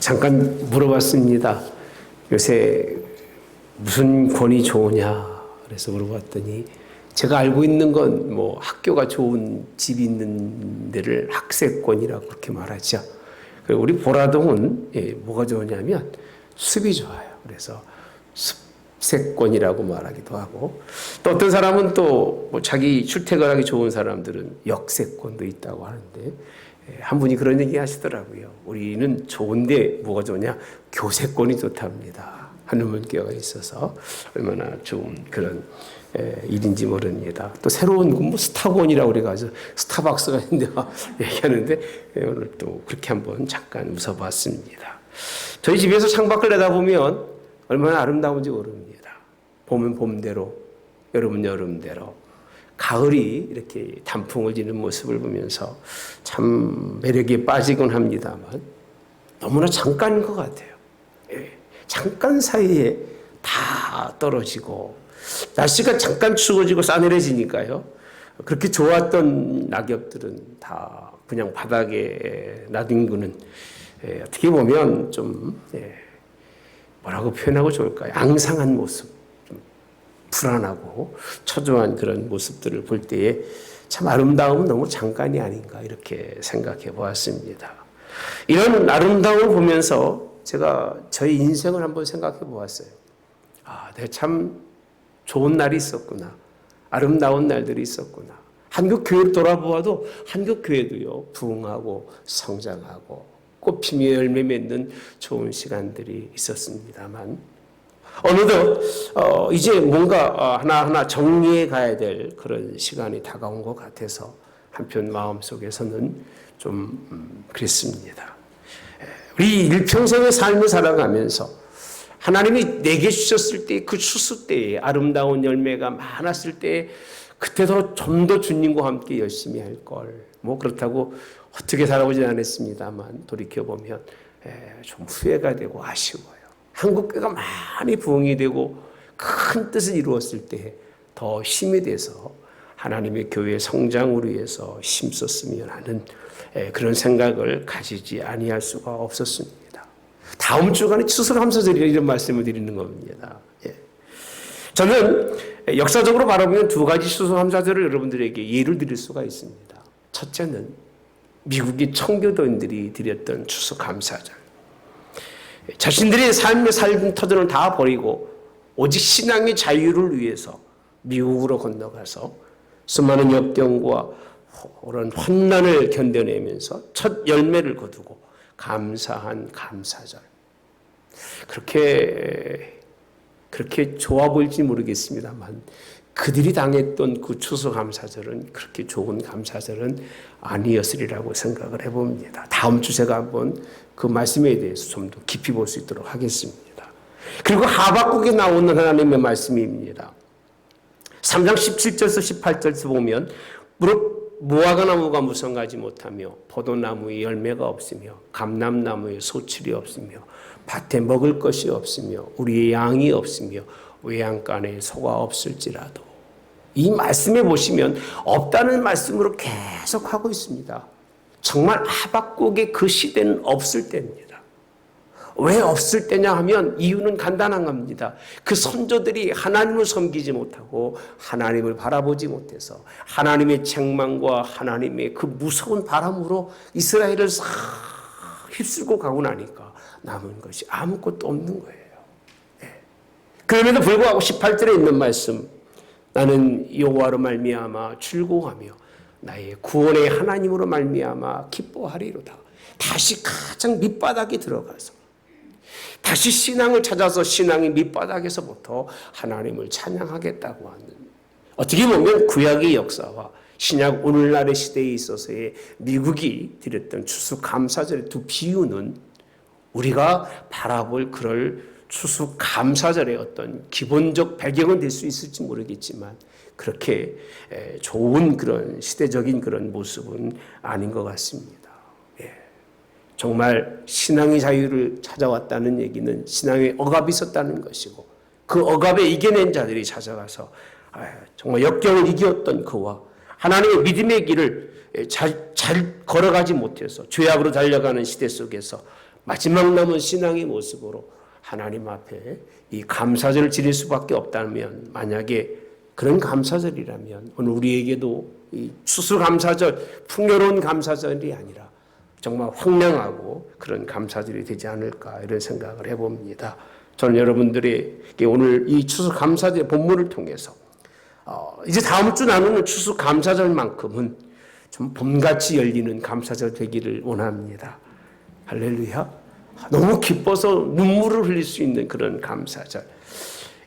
잠깐 물어봤습니다. 요새 무슨 권이 좋으냐? 그래서 물어봤더니 제가 알고 있는 건 뭐 학교가 좋은 집이 있는 데를 학세권이라고 그렇게 말하죠. 그리고 우리 보라동은 뭐가 좋으냐면 숲이 좋아요. 그래서 숲세권이라고 말하기도 하고, 또 어떤 사람은 또 뭐 자기 출퇴근하기 좋은 사람들은 역세권도 있다고 하는데, 한 분이 그런 얘기 하시더라고요. 우리는 좋은데 뭐가 좋냐? 교세권이 좋답니다 하는 분께가 있어서 얼마나 좋은 그런 일인지 모릅니다. 또 새로운 뭐 스타권이라고 그래가지고 스타벅스가 있는데 얘기하는데, 오늘 또 그렇게 한번 잠깐 웃어봤습니다. 저희 집에서 창밖을 내다보면 얼마나 아름다운지 모릅니다. 봄은 봄대로, 여름은 여름대로, 가을이 이렇게 단풍을 지는 모습을 보면서 참 매력에 빠지곤 합니다만 너무나 잠깐인 것 같아요. 잠깐 사이에 다 떨어지고, 날씨가 잠깐 추워지고 싸늘해지니까요, 그렇게 좋았던 낙엽들은 다 그냥 바닥에 나뒹구는, 어떻게 보면 좀 뭐라고 표현하고 좋을까요? 앙상한 모습, 좀 불안하고 초조한 그런 모습들을 볼 때에 참 아름다움은 너무 잠깐이 아닌가 이렇게 생각해 보았습니다. 이런 아름다움을 보면서 제가 저희 인생을 한번 생각해 보았어요. 내가 참 좋은 날이 있었구나. 아름다운 날들이 있었구나. 한국교회를 돌아보아도 한국교회도요, 부흥하고 성장하고 꽃피며 열매 맺는 좋은 시간들이 있었습니다만, 어느덧 이제 뭔가 하나하나 정리해 가야 될 그런 시간이 다가온 것 같아서 한편 마음속에서는 좀 그랬습니다. 우리 일평생의 삶을 살아가면서 하나님이 내게 주셨을 때, 그 추수 때에 아름다운 열매가 많았을 때, 그때 좀 더 주님과 함께 열심히 할 걸. 뭐 그렇다고 어떻게 살아보진 않았습니다만 돌이켜보면 좀 후회가 되고 아쉬워요. 한국교회가 많이 부흥이 되고 큰 뜻을 이루었을 때 더 힘이 돼서 하나님의 교회 성장을 위해서 힘썼으면 하는 그런 생각을 가지지 아니할 수가 없었습니다. 다음 주간에 추수감사절이라 이런 말씀을 드리는 겁니다. 저는 역사적으로 바라보면 두 가지 추수감사절을 여러분들에게 예를 드릴 수가 있습니다. 첫째는 미국의 청교도인들이 드렸던 추수감사절. 자신들의 삶의 살던 터전을 다 버리고 오직 신앙의 자유를 위해서 미국으로 건너가서 수많은 역경과 그런 환난을 견뎌내면서 첫 열매를 거두고 감사한 감사절. 그렇게 좋아 보일지 모르겠습니다만 그들이 당했던 그 추수감사절은 그렇게 좋은 감사절은 아니었으리라고 생각을 해봅니다. 다음 주 제가 한번 그 말씀에 대해서 좀 더 깊이 볼 수 있도록 하겠습니다. 그리고 하박국에 나오는 하나님의 말씀입니다. 3장 17절에서 18절에서 보면 무화과나무가 무성하지 못하며 포도나무에 열매가 없으며 감람나무에 소출이 없으며 밭에 먹을 것이 없으며 우리의 양이 없으며 외양간에 소가 없을지라도, 이 말씀에 보시면 없다는 말씀으로 계속 하고 있습니다. 정말 하박국의 그 시대는 없을 때입니다. 왜 없을 때냐 하면 이유는 간단한 겁니다. 그 선조들이 하나님을 섬기지 못하고 하나님을 바라보지 못해서 하나님의 책망과 하나님의 그 무서운 바람으로 이스라엘을 싹 휩쓸고 가고 나니까 남은 것이 아무것도 없는 거예요. 그럼에도 불구하고 18절에 있는 말씀, 나는 여호와로 말미암아 즐거워하며 나의 구원의 하나님으로 말미암아 기뻐하리로다. 다시 가장 밑바닥에 들어가서 다시 신앙을 찾아서 신앙의 밑바닥에서부터 하나님을 찬양하겠다고 하는, 어떻게 보면 구약의 역사와 신약 오늘날의 시대에 있어서의 미국이 드렸던 추수감사절의 두 비유는 우리가 바라볼 그럴 추수감사절의 어떤 기본적 배경은 될 수 있을지 모르겠지만 그렇게 좋은 그런 시대적인 그런 모습은 아닌 것 같습니다. 정말 신앙의 자유를 찾아왔다는 얘기는 신앙의 억압이 있었다는 것이고, 그 억압에 이겨낸 자들이 찾아가서 정말 역경을 이겼던 그와 하나님의 믿음의 길을 잘 걸어가지 못해서 죄악으로 달려가는 시대 속에서 마지막 남은 신앙의 모습으로 하나님 앞에 이 감사절을 지낼 수밖에 없다면, 만약에 그런 감사절이라면 오늘 우리에게도 이 추수감사절, 풍요로운 감사절이 아니라 정말 황량하고 그런 감사절이 되지 않을까, 이런 생각을 해봅니다. 저는 여러분들에게 오늘 이 추수감사절 본문을 통해서 이제 다음 주 나누는 추수감사절만큼은 좀 봄같이 열리는 감사절 되기를 원합니다. 할렐루야. 너무 기뻐서 눈물을 흘릴 수 있는 그런 감사절,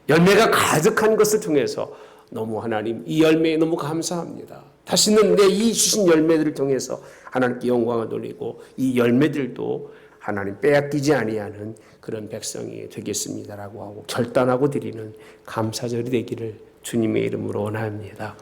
열매가 가득한 것을 통해서 너무 하나님, 이 열매에 너무 감사합니다. 다시는 내 이 주신 열매들을 통해서 하나님께 영광을 돌리고 이 열매들도 하나님 빼앗기지 아니하는 그런 백성이 되겠습니다라고 하고 결단하고 드리는 감사절이 되기를 주님의 이름으로 원합니다.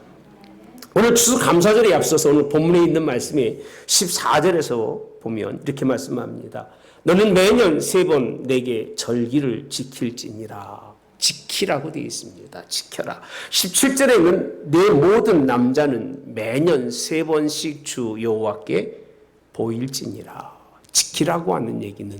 오늘 추수감사절에 앞서서 오늘 본문에 있는 말씀이 14절에서 보면 이렇게 말씀합니다. 너는 매년 3번 내게 절기를 지킬지니라. 지키라고 되어 있습니다. 지켜라. 17절에는 내 모든 남자는 매년 3번씩 주 여호와께 보일지니라. 지키라고 하는 얘기는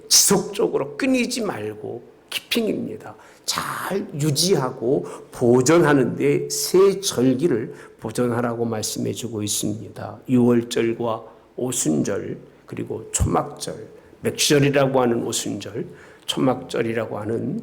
지속적으로 끊이지 말고 키핑입니다. 잘 유지하고 보존하는 데 새 절기를 보존하라고 말씀해 주고 있습니다. 유월절과 오순절, 그리고 초막절, 맥주절이라고 하는 오순절, 초막절이라고 하는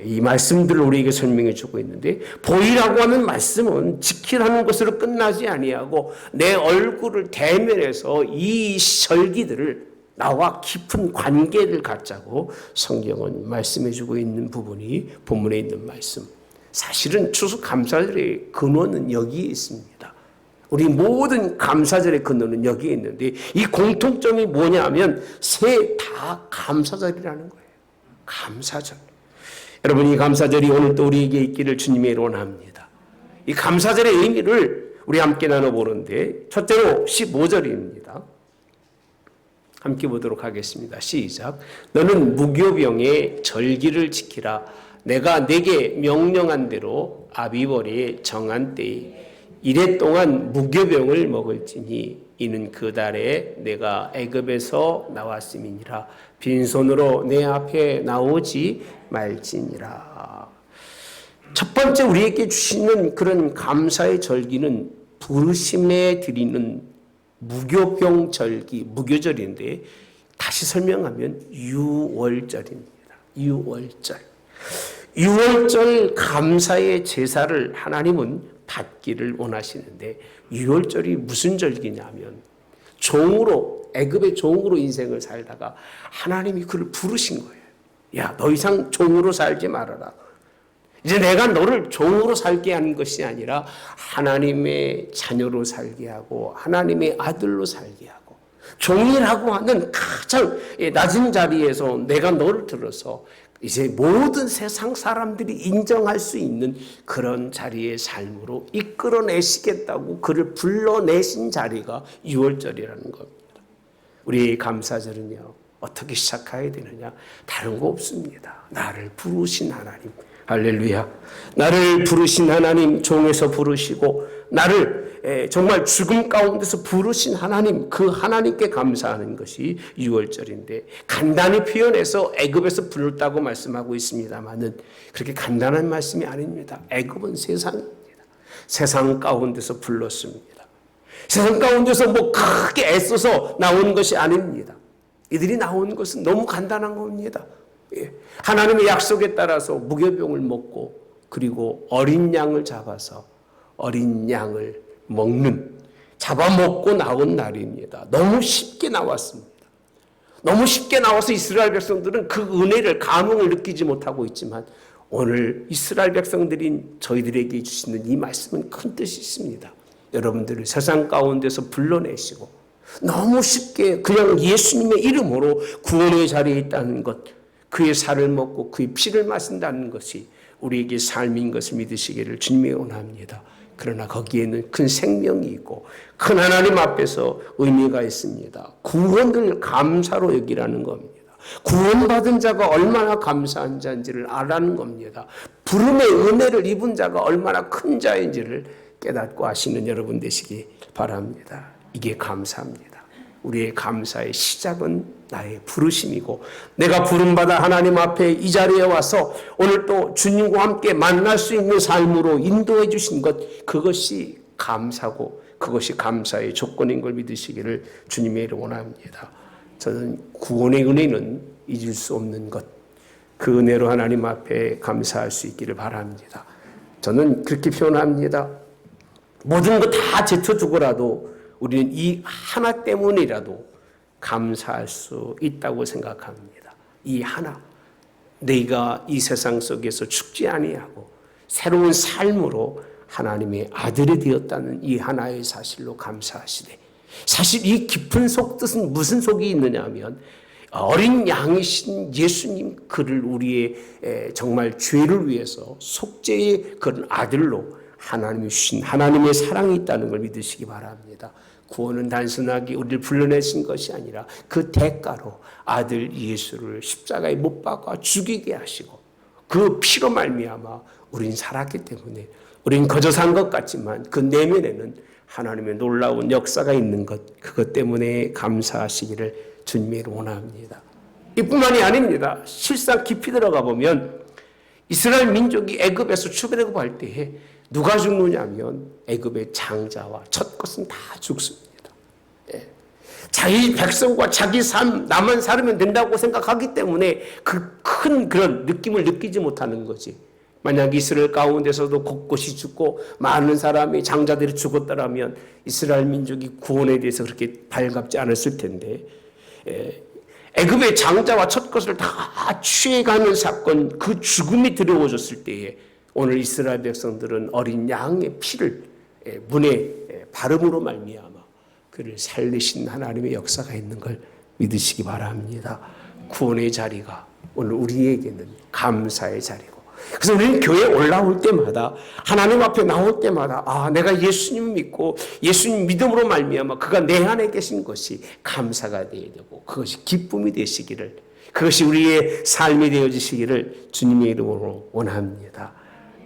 이 말씀들을 우리에게 설명해 주고 있는데, 보이라고 하는 말씀은 지키라는 것으로 끝나지 아니하고 내 얼굴을 대면해서 이 절기들을 나와 깊은 관계를 갖자고 성경은 말씀해 주고 있는 부분이 본문에 있는 말씀. 사실은 추수감사절의 근원은 여기에 있습니다. 우리 모든 감사절의 근원은 여기에 있는데, 이 공통점이 뭐냐면 새 다 감사절이라는 거예요. 감사절. 여러분, 이 감사절이 오늘 또 우리에게 있기를 주님의 이름으로 원합니다. 이 감사절의 의미를 우리 함께 나눠보는데, 첫째로 15절입니다. 함께 보도록 하겠습니다. 시작. 너는 무교병의 절기를 지키라. 내가 내게 명령한 대로 아비월에 정한 때에 이래 동안 무교병을 먹을지니 이는 그 달에 내가 애굽에서 나왔음이니라. 빈손으로 내 앞에 나오지 말지니라. 첫 번째 우리에게 주시는 그런 감사의 절기는 부르심에 드리는 무교병 절기, 무교절인데, 다시 설명하면 유월절입니다. 유월절. 유월절 감사의 제사를 하나님은 받기를 원하시는데, 유월절이 무슨 절기냐면 종으로, 애굽의 종으로 인생을 살다가 하나님이 그를 부르신 거예요. 야, 더 이상 종으로 살지 말아라. 이제 내가 너를 종으로 살게 하는 것이 아니라 하나님의 자녀로 살게 하고 하나님의 아들로 살게 하고, 종이라고 하는 가장 낮은 자리에서 내가 너를 들어서 이제 모든 세상 사람들이 인정할 수 있는 그런 자리의 삶으로 이끌어내시겠다고 그를 불러내신 자리가 유월절이라는 겁니다. 우리의 감사절은요, 어떻게 시작해야 되느냐? 다른 거 없습니다. 나를 부르신 하나님, 할렐루야. 나를 부르신 하나님, 종에서 부르시고 나를 정말 죽음 가운데서 부르신 하나님, 그 하나님께 감사하는 것이 유월절인데, 간단히 표현해서 애굽에서 불렀다고 말씀하고 있습니다만은 그렇게 간단한 말씀이 아닙니다. 애굽은 세상입니다. 세상 가운데서 불렀습니다. 세상 가운데서 뭐 크게 애써서 나온 것이 아닙니다. 이들이 나온 것은 너무 간단한 겁니다. 하나님의 약속에 따라서 무교병을 먹고, 그리고 어린 양을 잡아서 어린 양을 먹는, 잡아먹고 나온 날입니다. 너무 쉽게 나왔습니다. 너무 쉽게 나와서 이스라엘 백성들은 그 은혜를, 감흥을 느끼지 못하고 있지만, 오늘 이스라엘 백성들인 저희들에게 주시는 이 말씀은 큰 뜻이 있습니다. 여러분들을 세상 가운데서 불러내시고 너무 쉽게 그냥 예수님의 이름으로 구원의 자리에 있다는 것, 그의 살을 먹고 그의 피를 마신다는 것이 우리에게 삶인 것을 믿으시기를 주님이 원합니다. 그러나 거기에는 큰 생명이 있고 큰 하나님 앞에서 의미가 있습니다. 구원을 감사로 여기라는 겁니다. 구원받은 자가 얼마나 감사한 자인지를 알라는 겁니다. 부름의 은혜를 입은 자가 얼마나 큰 자인지를 깨닫고 아시는 여러분 되시기 바랍니다. 이게 감사합니다. 우리의 감사의 시작은 나의 부르심이고, 내가 부름받아 하나님 앞에 이 자리에 와서 오늘 또 주님과 함께 만날 수 있는 삶으로 인도해 주신 것, 그것이 감사고 그것이 감사의 조건인 걸 믿으시기를 주님의 이름으로 원합니다. 저는 구원의 은혜는 잊을 수 없는 것, 그 은혜로 하나님 앞에 감사할 수 있기를 바랍니다. 저는 그렇게 표현합니다. 모든 것 다 제쳐두고라도 우리는 이 하나 때문이라도 감사할 수 있다고 생각합니다. 이 하나, 내가 이 세상 속에서 죽지 아니하고 새로운 삶으로 하나님의 아들이 되었다는 이 하나의 사실로 감사하시되, 사실 이 깊은 속뜻은 무슨 속이 있느냐 하면, 어린 양이신 예수님, 그를 우리의 정말 죄를 위해서 속죄의 그런 아들로 하나님이 주신 하나님의 사랑이 있다는 걸 믿으시기 바랍니다. 구원은 단순하게 우리를 불러내신 것이 아니라 그 대가로 아들 예수를 십자가에 못 박아 죽이게 하시고, 그 피로 말미암아 우린 살았기 때문에, 우린 거저 산 것 같지만 그 내면에는 하나님의 놀라운 역사가 있는 것, 그것 때문에 감사하시기를 주님의 이름으로 원합니다. 이뿐만이 아닙니다. 실상 깊이 들어가 보면 이스라엘 민족이 애굽에서 출애굽할 때에 누가 죽느냐면 애굽의 장자와 첫 것은 다 죽습니다. 자기 백성과 자기 삶, 나만 살면 된다고 생각하기 때문에 그 큰 그런 느낌을 느끼지 못하는 거지. 만약 이스라엘 가운데서도 곳곳이 죽고 많은 사람이, 장자들이 죽었더라면 이스라엘 민족이 구원에 대해서 그렇게 발갑지 않았을 텐데, 애굽의 장자와 첫 것을 다 취해가는 사건, 그 죽음이 두려워졌을 때에 오늘 이스라엘 백성들은 어린 양의 피를 문에 바름으로 말미암아 그를 살리신 하나님의 역사가 있는 걸 믿으시기 바랍니다. 구원의 자리가 오늘 우리에게는 감사의 자리고, 그래서 우리는 교회에 올라올 때마다, 하나님 앞에 나올 때마다, 내가 예수님 믿고 예수님 믿음으로 말미암아 그가 내 안에 계신 것이 감사가 되어야 되고, 그것이 기쁨이 되시기를, 그것이 우리의 삶이 되어지시기를 주님의 이름으로 원합니다.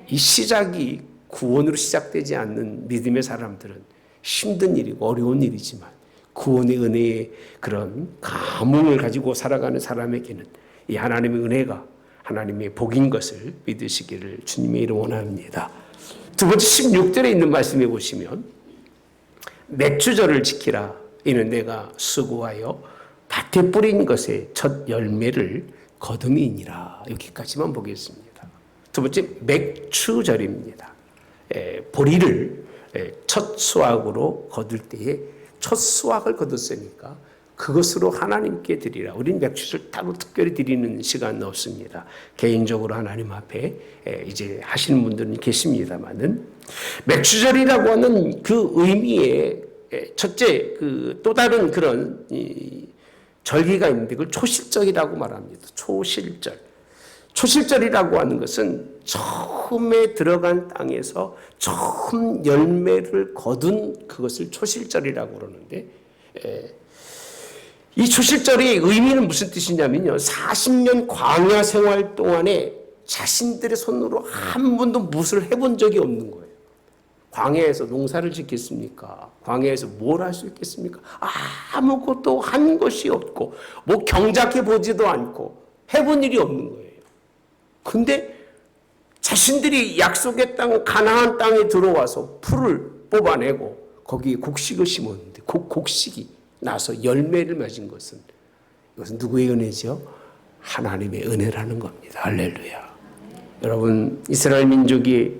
이 시작이 구원으로 시작되지 않는 믿음의 사람들은 힘든 일이고 어려운 일이지만, 구원의 은혜의 그런 감흥을 가지고 살아가는 사람에게는 이 하나님의 은혜가 하나님의 복인 것을 믿으시기를 주님의 이름으로 원합니다. 두 번째 16절에 있는 말씀에 보시면, 맥주절을 지키라. 이는 내가 수고하여 밭에 뿌린 것의 첫 열매를 거둠이니라. 여기까지만 보겠습니다. 두 번째 맥추절입니다. 보리를 첫 수확으로 거둘 때에 첫 수확을 거뒀으니까 그것으로 하나님께 드리라. 우린 맥주를 따로 특별히 드리는 시간은 없습니다. 개인적으로 하나님 앞에 이제 하시는 분들은 계십니다만은, 맥주절이라고 하는 그 의미에 첫째 그 또 다른 그런 절기가 있는데, 그걸 초실절이라고 말합니다. 초실절. 초실절이라고 하는 것은 처음에 들어간 땅에서 처음 열매를 거둔 그것을 초실절이라고 그러는데, 이 초실절의 의미는 무슨 뜻이냐면요, 40년 광야 생활 동안에 자신들의 손으로 한 번도 무엇을 해본 적이 없는 거예요. 광야에서 농사를 짓겠습니까? 광야에서 뭘 할 수 있겠습니까? 아무것도 한 것이 없고, 뭐 경작해 보지도 않고 해본 일이 없는 거예요. 근데 자신들이 약속의 땅 가나안 땅에 들어와서 풀을 뽑아내고 거기에 곡식을 심었는데, 그 곡식이 나서 열매를 맺은 것은, 이것은 누구의 은혜죠? 하나님의 은혜라는 겁니다. 할렐루야. 여러분, 이스라엘 민족이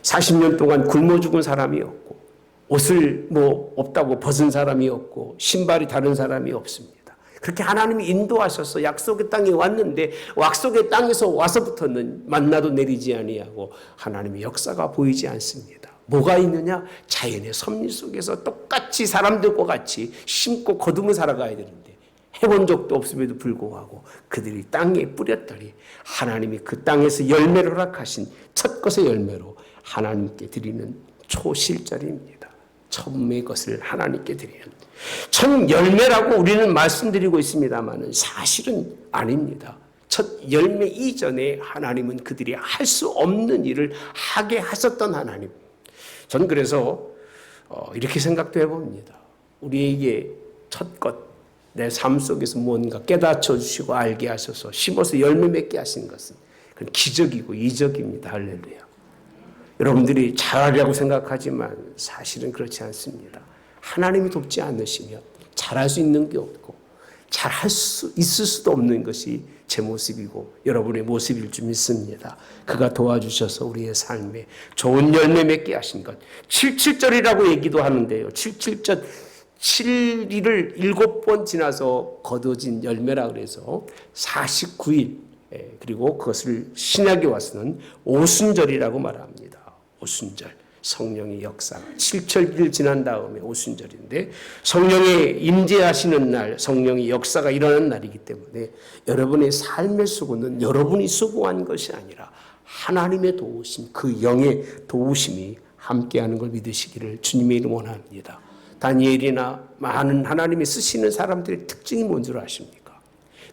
40년 동안 굶어 죽은 사람이 없고, 옷을 뭐 없다고 벗은 사람이 없고, 신발이 다른 사람이 없습니다. 그렇게 하나님이 인도하셔서 약속의 땅에 왔는데, 약속의 땅에서 와서부터는 만나도 내리지 아니하고 하나님의 역사가 보이지 않습니다. 뭐가 있느냐? 자연의 섭리 속에서 똑같이 사람들과 같이 심고 거두며 살아가야 되는데, 해본 적도 없음에도 불구하고 그들이 땅에 뿌렸더니 하나님이 그 땅에서 열매를 허락하신 첫 것의 열매로 하나님께 드리는 초실절입니다. 처음의 것을 하나님께 드리는 첫 열매라고 우리는 말씀드리고 있습니다만 사실은 아닙니다. 첫 열매 이전에 하나님은 그들이 할 수 없는 일을 하게 하셨던 하나님. 저는 그래서 이렇게 생각도 해봅니다. 우리에게 첫 것, 내 삶 속에서 뭔가 깨닫춰 주시고 알게 하셔서 심어서 열매 맺게 하신 것은 그건 기적이고 이적입니다. 할렐루야. 여러분들이 잘하려고 생각하지만 사실은 그렇지 않습니다. 하나님이 돕지 않으시면 잘할 수 있는 게 없고 잘할 수 있을 수도 없는 것이 제 모습이고 여러분의 모습일 줄 믿습니다. 그가 도와주셔서 우리의 삶에 좋은 열매 맺게 하신 것. 77절이라고 얘기도 하는데요. 77절 7일을 7번 지나서 거둬진 열매라 그래서 49일 그리고 그것을 신약에 와서는 오순절이라고 말합니다. 오순절. 성령의 역사. 7절일 지난 다음에 오순절인데 성령의 임재하시는 날, 성령의 역사가 일어나는 날이기 때문에 여러분의 삶의 수고는 여러분이 수고한 것이 아니라 하나님의 도우심, 그 영의 도우심이 함께하는 걸 믿으시기를 주님의 이름 원합니다. 다니엘이나 많은 하나님이 쓰시는 사람들의 특징이 뭔 줄 아십니까?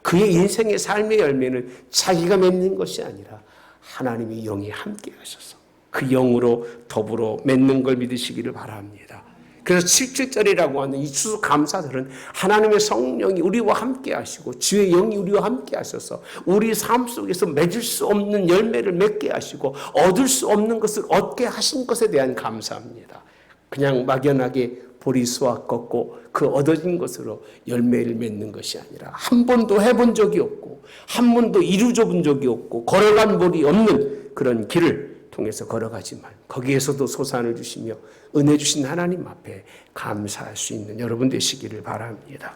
그의 인생의 삶의 열매는 자기가 맺는 것이 아니라 하나님의 영이 함께 하셔서 그 영으로 더불어 맺는 걸 믿으시기를 바랍니다. 그래서 77절이라고 하는 이 추수감사절은 하나님의 성령이 우리와 함께 하시고 주의 영이 우리와 함께 하셔서 우리 삶 속에서 맺을 수 없는 열매를 맺게 하시고 얻을 수 없는 것을 얻게 하신 것에 대한 감사합니다. 그냥 막연하게 보리수확 걷고 그 얻어진 것으로 열매를 맺는 것이 아니라 한 번도 해본 적이 없고 한 번도 이루어져 본 적이 없고 걸어간 볼이 없는 그런 길을 통해서 걸어가지만 거기에서도 소산을 주시며 은혜 주신 하나님 앞에 감사할 수 있는 여러분 되시기를 바랍니다.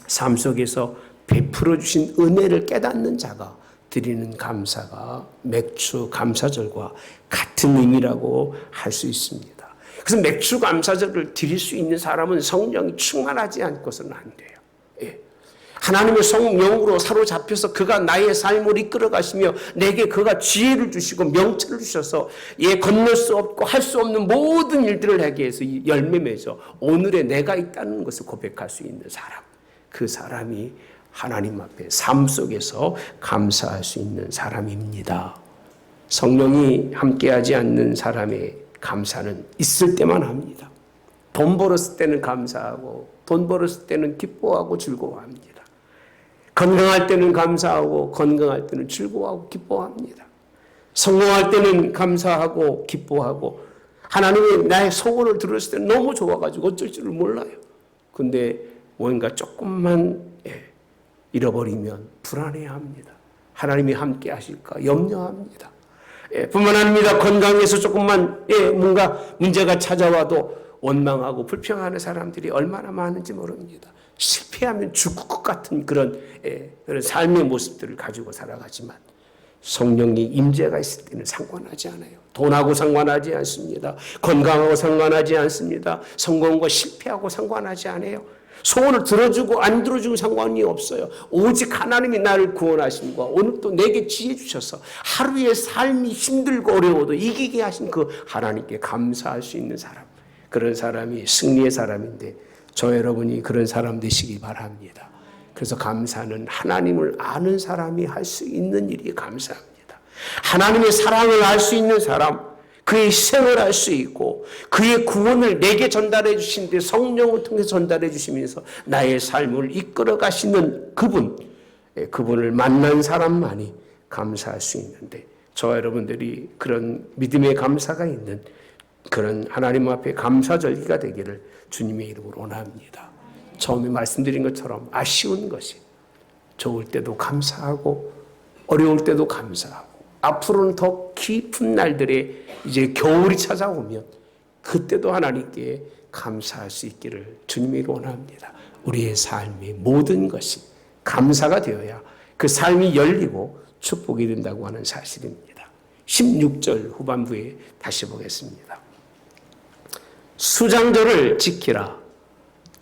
삶 속에서 베풀어 주신 은혜를 깨닫는 자가 드리는 감사가 맥주 감사절과 같은 의미라고 할 수 있습니다. 그래서 맥주 감사절을 드릴 수 있는 사람은 성령이 충만하지 않고서는 안 돼요. 예. 하나님의 성령으로 사로잡혀서 그가 나의 삶을 이끌어 가시며 내게 그가 지혜를 주시고 명철을 주셔서 건널 수 없고 할 수 없는 모든 일들을 하게 해서 열매 맺어 오늘의 내가 있다는 것을 고백할 수 있는 사람. 그 사람이 하나님 앞에 삶 속에서 감사할 수 있는 사람입니다. 성령이 함께하지 않는 사람의 감사는 있을 때만 합니다. 돈 벌었을 때는 감사하고 돈 벌었을 때는 기뻐하고 즐거워합니다. 건강할 때는 감사하고 건강할 때는 즐거워하고 기뻐합니다. 성공할 때는 감사하고 기뻐하고 하나님이 나의 소원을 들었을 때는 너무 좋아가지고 어쩔 줄을 몰라요. 근데 뭔가 조금만 잃어버리면 불안해합니다. 하나님이 함께 하실까 염려합니다. 뿐만 아닙니다. 건강에서 조금만 뭔가 문제가 찾아와도 원망하고 불평하는 사람들이 얼마나 많은지 모릅니다. 실패하면 죽을 것 같은 그런 삶의 모습들을 가지고 살아가지만 성령이 임재가 있을 때는 상관하지 않아요. 돈하고 상관하지 않습니다. 건강하고 상관하지 않습니다. 성공과 실패하고 상관하지 않아요. 소원을 들어주고 안 들어주고 상관이 없어요. 오직 하나님이 나를 구원하신 거 오늘 또 내게 지혜 주셔서 하루의 삶이 힘들고 어려워도 이기게 하신 그 하나님께 감사할 수 있는 사람. 그런 사람이 승리의 사람인데 저 여러분이 그런 사람 되시기 바랍니다. 그래서 감사는 하나님을 아는 사람이 할 수 있는 일이 감사합니다. 하나님의 사랑을 알 수 있는 사람, 그의 희생을 알 수 있고 그의 구원을 내게 전달해 주신데 성령을 통해 전달해 주시면서 나의 삶을 이끌어 가시는 그분을 만난 사람만이 감사할 수 있는데 저와 여러분들이 그런 믿음의 감사가 있는 그런 하나님 앞에 감사절기가 되기를 주님의 이름으로 원합니다. 처음에 말씀드린 것처럼 아쉬운 것이 좋을 때도 감사하고 어려울 때도 감사하고 앞으로는 더 깊은 날들에 이제 겨울이 찾아오면 그때도 하나님께 감사할 수 있기를 주님이 원합니다. 우리의 삶의 모든 것이 감사가 되어야 그 삶이 열리고 축복이 된다고 하는 사실입니다. 16절 후반부에 다시 보겠습니다. 수장절을 지키라.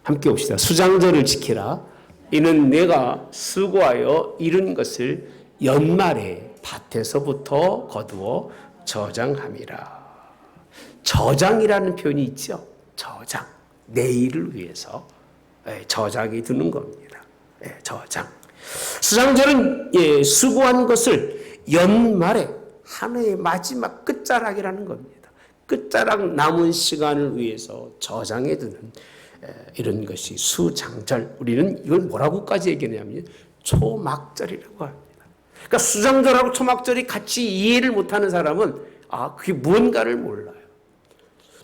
함께 봅시다. 수장절을 지키라. 이는 내가 수고하여 이룬 것을 연말에 밭에서부터 거두어 저장함이라. 저장이라는 표현이 있죠. 저장. 내일을 위해서 저장이 드는 겁니다. 저장. 수장절은 수고한 것을 연말에 한 해의 마지막 끝자락이라는 겁니다. 끝자락 남은 시간을 위해서 저장해 두는 이런 것이 수장절, 우리는 이걸 뭐라고까지 얘기하냐면 초막절이라고 합니다. 그러니까 수장절하고 초막절이 같이 이해를 못하는 사람은 그게 무언가를 몰라요.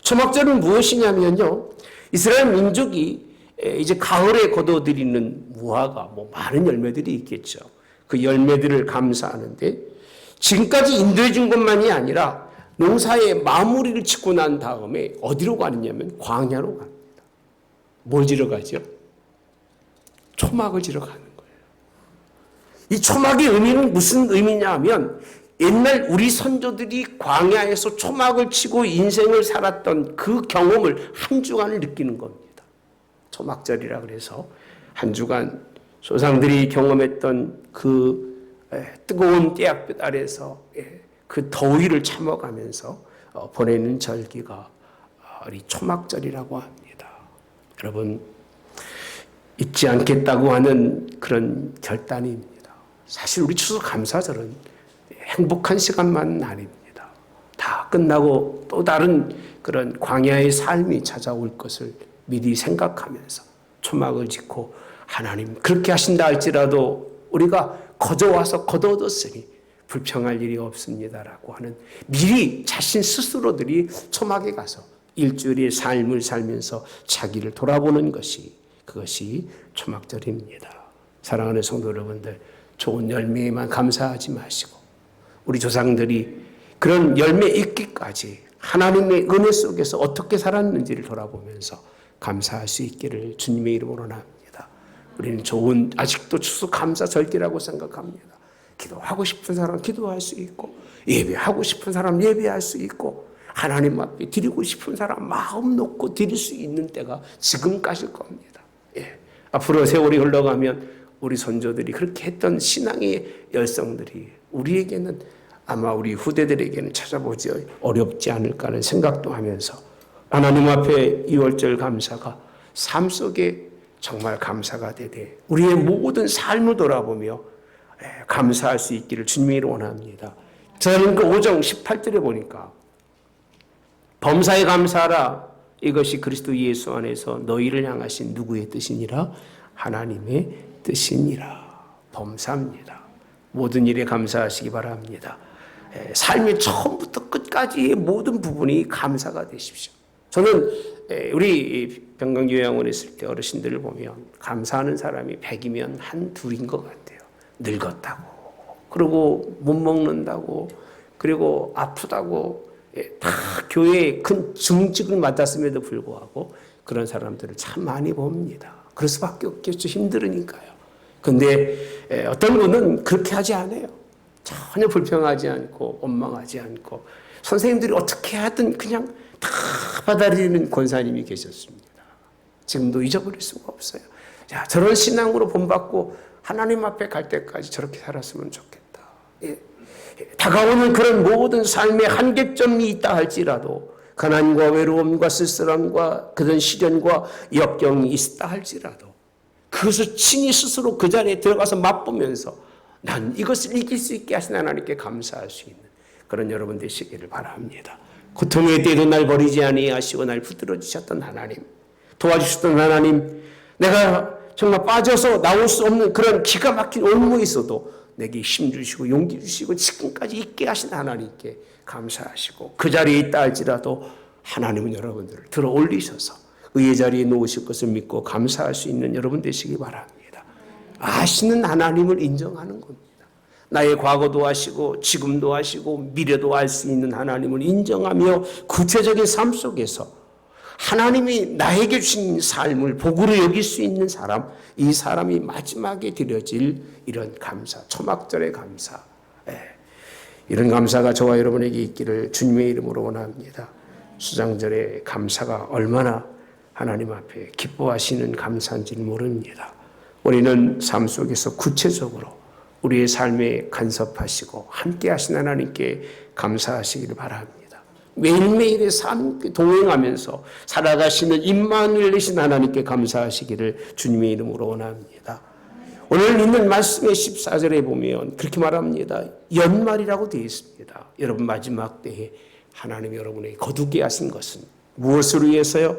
초막절은 무엇이냐면요, 이스라엘 민족이 이제 가을에 거둬들이는 무화과, 많은 열매들이 있겠죠. 그 열매들을 감사하는데, 지금까지 인도해 준 것만이 아니라 농사의 마무리를 짓고 난 다음에 어디로 가느냐면 광야로 갑니다. 뭘 지러 가죠? 초막을 지러 가는 거예요. 이 초막의 의미는 무슨 의미냐 하면, 옛날 우리 선조들이 광야에서 초막을 치고 인생을 살았던 그 경험을 한 주간을 느끼는 겁니다. 초막절이라 그래서 한 주간 조상들이 경험했던 그 뜨거운 떼약볕 아래서 그 더위를 참아가면서 보내는 절기가 우리 초막절이라고 합니다. 여러분, 잊지 않겠다고 하는 그런 결단입니다. 사실 우리 추수감사절은 행복한 시간만은 아닙니다. 다 끝나고 또 다른 그런 광야의 삶이 찾아올 것을 미리 생각하면서 초막을 짓고, 하나님 그렇게 하신다 할지라도 우리가 거저와서 거둬뒀으니 불평할 일이 없습니다라고 하는, 미리 자신 스스로들이 초막에 가서 일주일의 삶을 살면서 자기를 돌아보는 것이, 그것이 초막절입니다. 사랑하는 성도 여러분들, 좋은 열매에만 감사하지 마시고 우리 조상들이 그런 열매 있기까지 하나님의 은혜 속에서 어떻게 살았는지를 돌아보면서 감사할 수 있기를 주님의 이름으로 원합니다. 우리는 좋은, 아직도 추수감사절기라고 생각합니다. 기도하고 싶은 사람 기도할 수 있고, 예배하고 싶은 사람 예배할 수 있고, 하나님 앞에 드리고 싶은 사람 마음 놓고 드릴 수 있는 때가 지금까지일 겁니다. 앞으로 세월이 흘러가면 우리 선조들이 그렇게 했던 신앙의 열성들이 우리에게는, 아마 우리 후대들에게는 찾아보지 어렵지 않을까 하는 생각도 하면서, 하나님 앞에 이월절 감사가 삶 속에 정말 감사가 되되 우리의 모든 삶을 돌아보며 감사할 수 있기를 주님이 원합니다. 저는 그 5장 18절에 보니까 범사에 감사하라, 이것이 그리스도 예수 안에서 너희를 향하신 누구의 뜻이니라? 하나님의 뜻이니라. 범사입니다. 모든 일에 감사하시기 바랍니다. 삶의 처음부터 끝까지의 모든 부분이 감사가 되십시오. 저는 우리 병강요양원에 있을 때 어르신들을 보면 감사하는 사람이 100이면 한 둘인 것 같아요. 늙었다고, 그리고 못 먹는다고, 그리고 아프다고, 다 교회에 큰 중직을 맡았음에도 불구하고 그런 사람들을 참 많이 봅니다. 그럴 수밖에 없겠죠. 힘들으니까요. 근데 어떤 분은 그렇게 하지 않아요. 전혀 불평하지 않고 원망하지 않고, 선생님들이 어떻게 하든 그냥 다 받아들이는 권사님이 계셨습니다. 지금도 잊어버릴 수가 없어요. 자, 저런 신앙으로 본받고 하나님 앞에 갈 때까지 저렇게 살았으면 좋겠다. 다가오는 그런 모든 삶의 한계점이 있다 할지라도, 가난과 외로움과 쓸쓸함과 그런 시련과 역경이 있다 할지라도 그것을 친히 스스로 그 자리에 들어가서 맛보면서 난 이것을 이길 수 있게 하신 하나님께 감사할 수 있는 그런 여러분 되시기를 바랍니다. 고통의 때도 날 버리지 아니하시고 날 붙들어 주셨던 하나님, 도와주셨던 하나님, 내가 정말 빠져서 나올 수 없는 그런 기가 막힌 올무에 있어도 내게 힘 주시고 용기 주시고 지금까지 있게 하신 하나님께 감사하시고, 그 자리에 있다 할지라도 하나님은 여러분들을 들어 올리셔서 의의 자리에 놓으실 것을 믿고 감사할 수 있는 여러분 되시기 바랍니다. 아시는 하나님을 인정하는 겁니다. 나의 과거도 아시고 지금도 아시고 미래도 알 수 있는 하나님을 인정하며 구체적인 삶 속에서 하나님이 나에게 주신 삶을 복으로 여길 수 있는 사람, 이 사람이 마지막에 드려질 이런 감사, 초막절의 감사, 이런 감사가 저와 여러분에게 있기를 주님의 이름으로 원합니다. 수장절의 감사가 얼마나 하나님 앞에 기뻐하시는 감사인지를 모릅니다. 우리는 삶 속에서 구체적으로 우리의 삶에 간섭하시고 함께 하신 하나님께 감사하시기를 바랍니다. 매일매일의 삶 동행하면서 살아가시는 임마누엘이신 하나님께 감사하시기를 주님의 이름으로 원합니다. 오늘 있는 말씀의 14절에 보면 그렇게 말합니다. 연말이라고 되어 있습니다. 여러분, 마지막 때에 하나님이 여러분에게 거두게 하신 것은 무엇을 위해서요?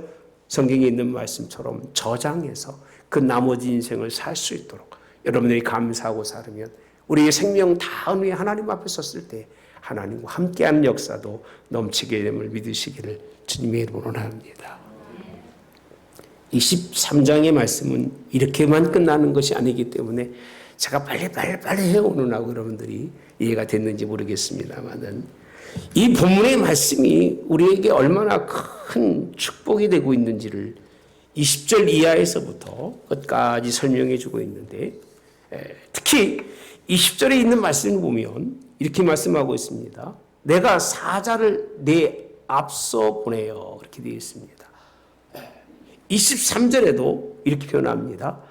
성경에 있는 말씀처럼 저장해서 그 나머지 인생을 살 수 있도록 여러분들이 감사하고 살으면 우리의 생명 다음에 하나님 앞에 섰을 때 하나님과 함께하는 역사도 넘치게 됨을 믿으시기를 주님의 이름으로 원합니다. 23장의 말씀은 이렇게만 끝나는 것이 아니기 때문에 제가 빨리 해오는 하고 여러분들이 이해가 됐는지 모르겠습니다만은 이 본문의 말씀이 우리에게 얼마나 큰 축복이 되고 있는지를 20절 이하에서부터 끝까지 설명해 주고 있는데 특히 20절에 있는 말씀을 보면 이렇게 말씀하고 있습니다. 내가 사자를 내 앞서 보내요. 이렇게 되어 있습니다. 23절에도 이렇게 표현합니다.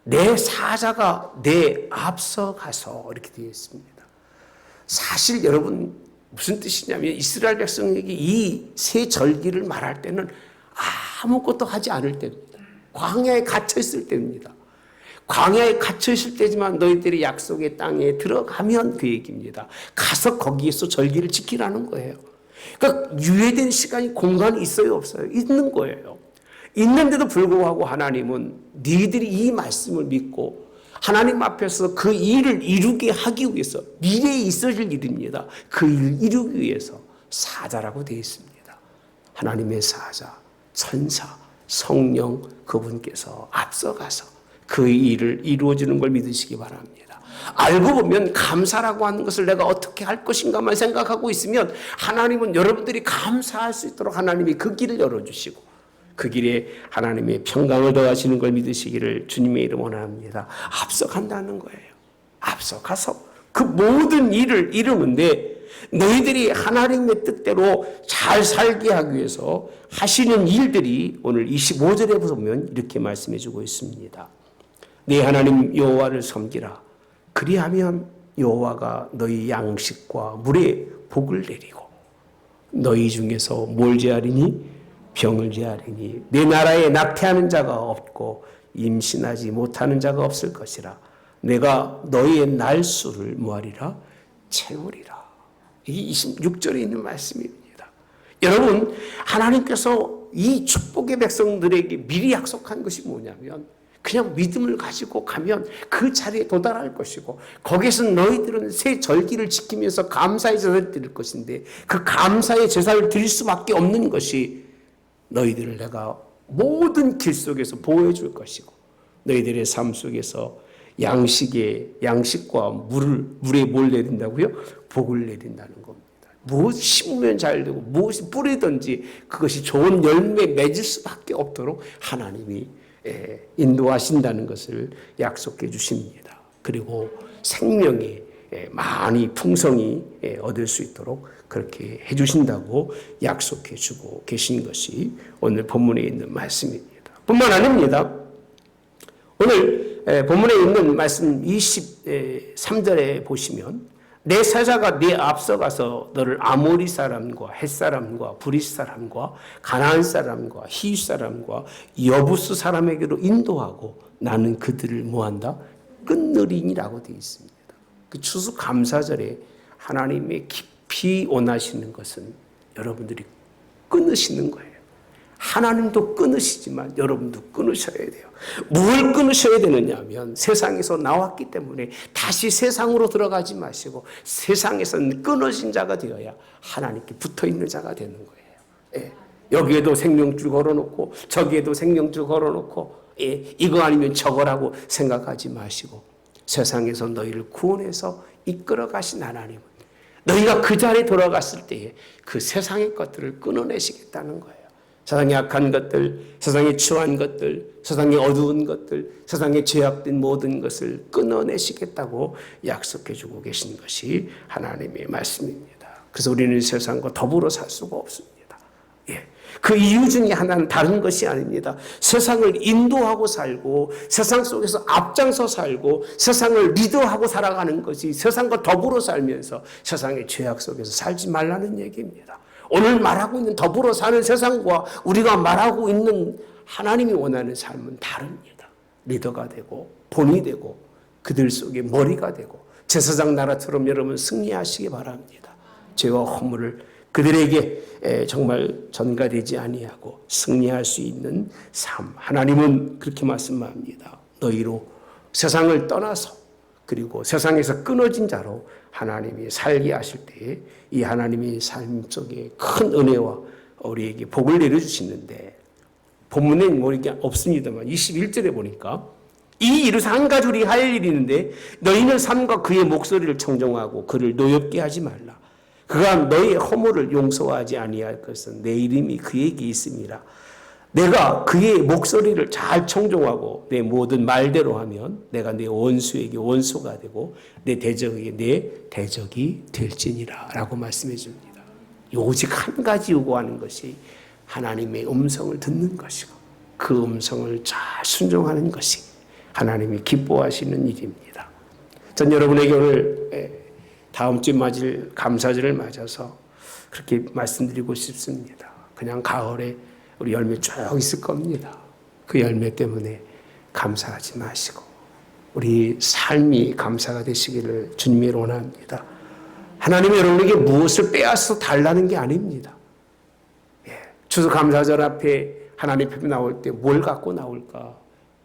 내 사자가 내 앞서 가서 이렇게 되어 있습니다. 사실 여러분 무슨 뜻이냐면 이스라엘 백성에게 이 세 절기를 말할 때는 아무것도 하지 않을 때입니다. 광야에 갇혀 있을 때입니다. 광야에 갇혀 있을 때지만 너희들이 약속의 땅에 들어가면 그 얘기입니다. 가서 거기에서 절기를 지키라는 거예요. 그러니까 유예된 시간이 공간이 있어요 없어요? 있는 거예요. 있는데도 불구하고 하나님은 너희들이 이 말씀을 믿고 하나님 앞에서 그 일을 이루게 하기 위해서 미래에 있어질 일입니다. 그 일을 이루기 위해서 사자라고 되어 있습니다. 하나님의 사자, 천사, 성령 그분께서 앞서가서 그 일을 이루어지는 걸 믿으시기 바랍니다. 알고 보면 감사라고 하는 것을 내가 어떻게 할 것인가만 생각하고 있으면 하나님은 여러분들이 감사할 수 있도록 하나님이 그 길을 열어주시고 그 길에 하나님의 평강을 더하시는 걸 믿으시기를 주님의 이름 원합니다. 앞서간다는 거예요. 앞서가서 그 모든 일을 이루는데 너희들이 하나님의 뜻대로 잘 살게 하기 위해서 하시는 일들이 오늘 25절에 보면 이렇게 말씀해 주고 있습니다. 네 하나님 여호와를 섬기라. 그리하면 여호와가 너희 양식과 물에 복을 내리고 너희 중에서 뭘 제하리니 병을 제하리니 내 나라에 낙태하는 자가 없고 임신하지 못하는 자가 없을 것이라. 내가 너희의 날수를 뭐하리라? 채우리라. 이게 26절에 있는 말씀입니다. 여러분 하나님께서 이 축복의 백성들에게 미리 약속한 것이 뭐냐면 그냥 믿음을 가지고 가면 그 자리에 도달할 것이고 거기에서 너희들은 새 절기를 지키면서 감사의 제사를 드릴 것인데 그 감사의 제사를 드릴 수밖에 없는 것이 너희들을 내가 모든 길 속에서 보호해 줄 것이고 너희들의 삶 속에서 양식과 물에 뭘 내린다고요? 복을 내린다는 겁니다. 무엇 심으면 잘 되고 무엇이 뿌리든지 그것이 좋은 열매 맺을 수밖에 없도록 하나님이 인도하신다는 것을 약속해 주십니다. 그리고 생명이 많이 풍성히 얻을 수 있도록 그렇게 해주신다고 약속해 주고 계신 것이 오늘 본문에 있는 말씀입니다. 뿐만 아닙니다. 오늘 본문에 있는 말씀 23절에 보시면 내 사자가 네 앞서가서 너를 아모리 사람과 헷 사람과 브릿 사람과 가나안 사람과 히윗 사람과 여부스 사람에게로 인도하고 나는 그들을 뭐한다? 끊느리니라고 되어 있습니다. 그 추수감사절에 하나님의 깊이 원하시는 것은 여러분들이 끊으시는 거예요. 하나님도 끊으시지만 여러분도 끊으셔야 돼요. 뭘 끊으셔야 되느냐 하면 세상에서 나왔기 때문에 다시 세상으로 들어가지 마시고 세상에서는 끊어진 자가 되어야 하나님께 붙어있는 자가 되는 거예요. 여기에도 생명줄 걸어놓고 저기에도 생명줄 걸어놓고 이거 아니면 저거라고 생각하지 마시고 세상에서 너희를 구원해서 이끌어 가신 하나님은 너희가 그 자리에 돌아갔을 때에 그 세상의 것들을 끊어내시겠다는 거예요. 세상에 악한 것들, 세상에 추한 것들, 세상에 어두운 것들, 세상에 죄악된 모든 것을 끊어내시겠다고 약속해 주고 계신 것이 하나님의 말씀입니다. 그래서 우리는 세상과 더불어 살 수가 없습니다. 그 이유 중에 하나는 다른 것이 아닙니다. 세상을 인도하고 살고 세상 속에서 앞장서 살고 세상을 리더하고 살아가는 것이 세상과 더불어 살면서 세상의 죄악 속에서 살지 말라는 얘기입니다. 오늘 말하고 있는 더불어 사는 세상과 우리가 말하고 있는 하나님이 원하는 삶은 다릅니다. 리더가 되고 본이 되고 그들 속에 머리가 되고 제사장 나라처럼 여러분 승리하시기 바랍니다. 죄와 허물을 그들에게 정말 전가되지 아니하고 승리할 수 있는 삶. 하나님은 그렇게 말씀합니다. 너희로 세상을 떠나서 그리고 세상에서 끊어진 자로 하나님이 살게 하실 때에 이 하나님의 삶 속에 큰 은혜와 우리에게 복을 내려주시는데, 본문에는 뭐 이게 없습니다만 21절에 보니까 이 이루사 한 가지 우리 할 일이 있는데 너희는 삶과 그의 목소리를 청종하고 그를 노엽게 하지 말라. 그가 너희의 허물을 용서하지 아니할 것은 내 이름이 그에게 있음이라. 내가 그의 목소리를 잘 청종하고 내 모든 말대로 하면 내가 내 원수에게 원수가 되고 내 대적에게 내 대적이 될지니라 라고 말씀해 줍니다. 오직 한 가지 요구하는 것이 하나님의 음성을 듣는 것이고 그 음성을 잘 순종하는 것이 하나님이 기뻐하시는 일입니다. 전 여러분에게 오늘 다음 주에 맞을 감사절을 맞아서 그렇게 말씀드리고 싶습니다. 그냥 가을에 우리 열매 쭉 있을 겁니다. 그 열매 때문에 감사하지 마시고 우리 삶이 감사가 되시기를 주님이 원합니다. 하나님이 여러분에게 무엇을 빼앗아 달라는 게 아닙니다. 추수감사절 앞에 하나님 앞에 나올 때 뭘 갖고 나올까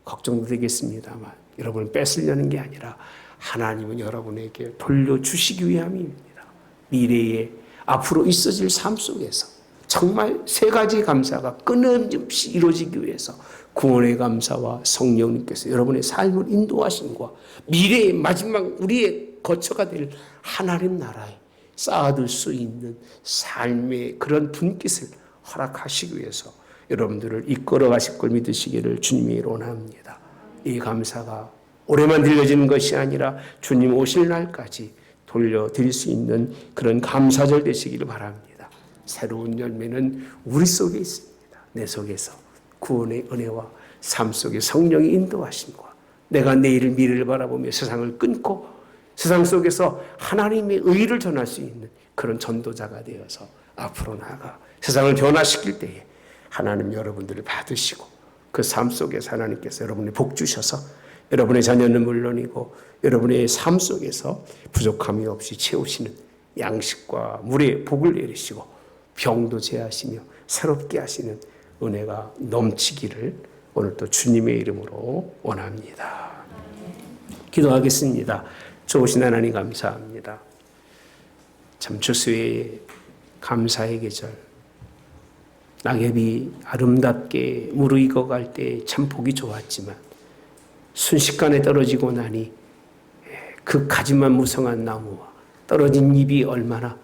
걱정도 되겠습니다만 여러분을 뺏으려는 게 아니라 하나님은 여러분에게 돌려주시기 위함입니다. 미래에 앞으로 있어질 삶 속에서 정말 세 가지 감사가 끊임없이 이루어지기 위해서 구원의 감사와 성령님께서 여러분의 삶을 인도하심과 미래의 마지막 우리의 거처가 될 하나님 나라에 쌓아둘 수 있는 삶의 그런 분깃을 허락하시기 위해서 여러분들을 이끌어 가실 걸 믿으시기를 주님이 원합니다. 이 감사가 올해만 들려지는 것이 아니라 주님 오실 날까지 돌려드릴 수 있는 그런 감사절 되시기를 바랍니다. 새로운 열매는 우리 속에 있습니다. 내 속에서 구원의 은혜와 삶 속에 성령의 인도하심과 내가 내일을 미래를 바라보며 세상을 끊고 세상 속에서 하나님의 의를 전할 수 있는 그런 전도자가 되어서 앞으로 나아가 세상을 변화시킬 때에 하나님 여러분들을 받으시고 그 삶 속에서 하나님께서 여러분의 복 주셔서 여러분의 자녀는 물론이고 여러분의 삶 속에서 부족함이 없이 채우시는 양식과 물의 복을 내리시고 병도 제하시며 새롭게 하시는 은혜가 넘치기를 오늘도 주님의 이름으로 원합니다. 기도하겠습니다. 좋으신 하나님 감사합니다. 참 추수의 감사의 계절, 낙엽이 아름답게 무르익어갈 때 참 보기 좋았지만 순식간에 떨어지고 나니 그 가지만 무성한 나무와 떨어진 잎이 얼마나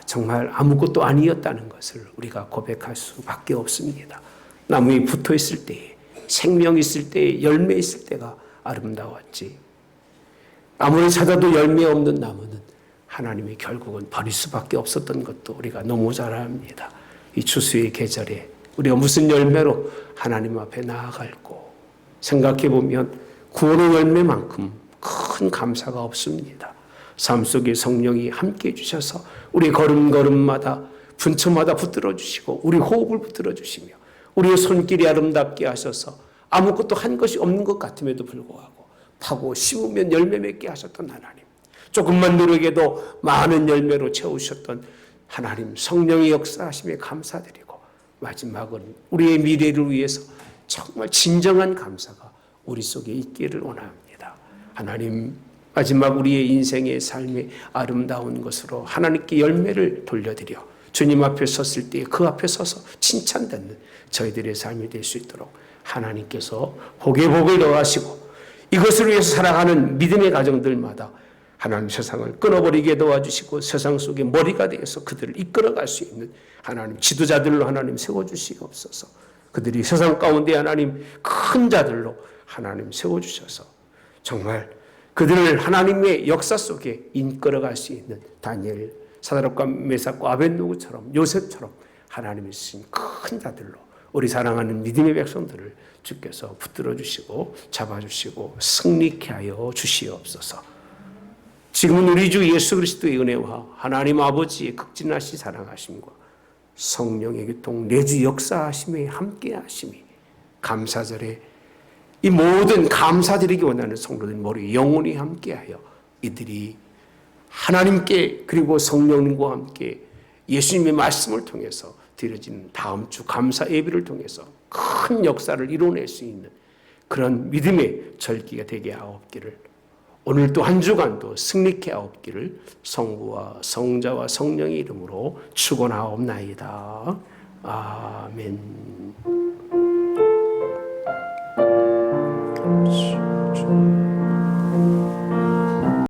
정말 아무것도 아니었다는 것을 우리가 고백할 수밖에 없습니다. 나무에 붙어 있을 때에 생명 있을 때에 열매 있을 때가 아름다웠지 아무리 찾아도 열매 없는 나무는 하나님의 결국은 버릴 수밖에 없었던 것도 우리가 너무 잘 압니다. 이 추수의 계절에 우리가 무슨 열매로 하나님 앞에 나아갈고 생각해 보면 구원의 열매만큼 큰 감사가 없습니다. 삶 속에 성령이 함께 해주셔서 우리 걸음걸음마다 분초마다 붙들어 주시고 우리 호흡을 붙들어 주시며 우리의 손길이 아름답게 하셔서 아무것도 한 것이 없는 것 같음에도 불구하고 파고 심으면 열매 맺게 하셨던 하나님, 조금만 누르게도 많은 열매로 채우셨던 하나님 성령의 역사하심에 감사드리고 마지막은 우리의 미래를 위해서 정말 진정한 감사가 우리 속에 있기를 원합니다. 하나님 마지막 우리의 인생의 삶의 아름다운 것으로 하나님께 열매를 돌려드려 주님 앞에 섰을 때 그 앞에 서서 칭찬받는 저희들의 삶이 될 수 있도록 하나님께서 복의 복을 더하시고 이것을 위해서 살아가는 믿음의 가정들마다 하나님 세상을 끊어버리게 도와주시고 세상 속에 머리가 되어서 그들을 이끌어갈 수 있는 하나님 지도자들로 하나님 세워주시옵소서. 그들이 세상 가운데 하나님 큰 자들로 하나님 세워주셔서 정말 그들을 하나님의 역사 속에 이끌어갈 수 있는 다니엘, 사드락과 메삭과 아벳노고처럼 요셉처럼 하나님이 쓰신 큰 자들로 우리 사랑하는 믿음의 백성들을 주께서 붙들어 주시고 잡아주시고 승리케 하여 주시옵소서. 지금은 우리 주 예수 그리스도의 은혜와 하나님 아버지의 극진하신 사랑하심과 성령의 교통 내주 역사하심에 함께 하심이 감사절에 이 모든 감사드리기 원하는 성도들 머리 영원히 함께하여 이들이 하나님께 그리고 성령님과 함께 예수님의 말씀을 통해서 드려지는 다음 주 감사 예배를 통해서 큰 역사를 이뤄낼 수 있는 그런 믿음의 절기가 되게 하옵기를, 오늘 또 한 주간도 승리케 하옵기를 성부와 성자와 성령의 이름으로 축원하옵나이다. 아멘.